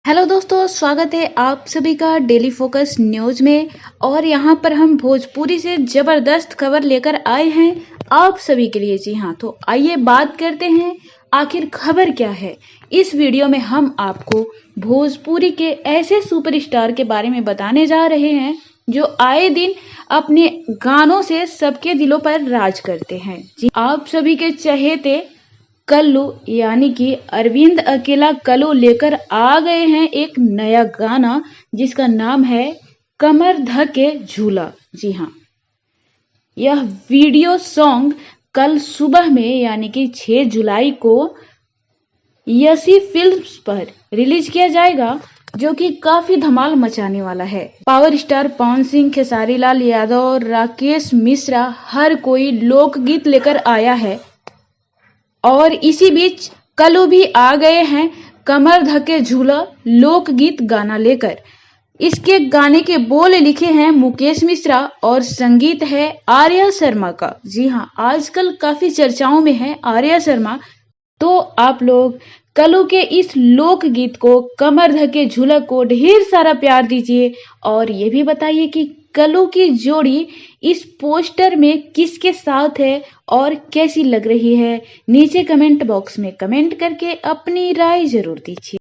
Hello दोस्तों, स्वागत है आप सभी का डेली फोकस न्यूज में। और यहाँ पर हम भोजपुरी से जबरदस्त खबर लेकर आए हैं आप सभी के लिए। जी हाँ, तो आइए बात करते हैं आखिर खबर क्या है। इस वीडियो में हम आपको भोजपुरी के ऐसे सुपरस्टार के बारे में बताने जा रहे हैं जो आए दिन अपने गानों से सबके दिलों पर राज करते हैं। जी, आप सभी के चहेते कल्लू यानी कि अरविंद अकेला कल्लू लेकर आ गए हैं एक नया गाना जिसका नाम है कमर धके झूला। जी हाँ, यह वीडियो सॉन्ग कल सुबह में यानी कि 6 जुलाई को यसी फिल्म्स पर रिलीज किया जाएगा, जो कि काफी धमाल मचाने वाला है। पावर स्टार पवन सिंह, खेसारी लाल यादव और राकेश मिश्रा हर कोई लोकगीत लेकर आया है। और इसी बीच कल्लू भी आ गए हैं कमर धके झूला लोकगीत गाना लेकर। इसके गाने के बोल लिखे हैं मुकेश मिश्रा और संगीत है आर्या शर्मा का। जी हाँ, आजकल काफी चर्चाओं में है आर्या शर्मा। तो आप लोग कल्लू के इस लोकगीत को कमर धके झूला को ढेर सारा प्यार दीजिए और ये भी बताइए कि कल्लू की जोड़ी इस पोस्टर में किसके साथ है और कैसी लग रही है। नीचे कमेंट बॉक्स में कमेंट करके अपनी राय जरूर दीजिए।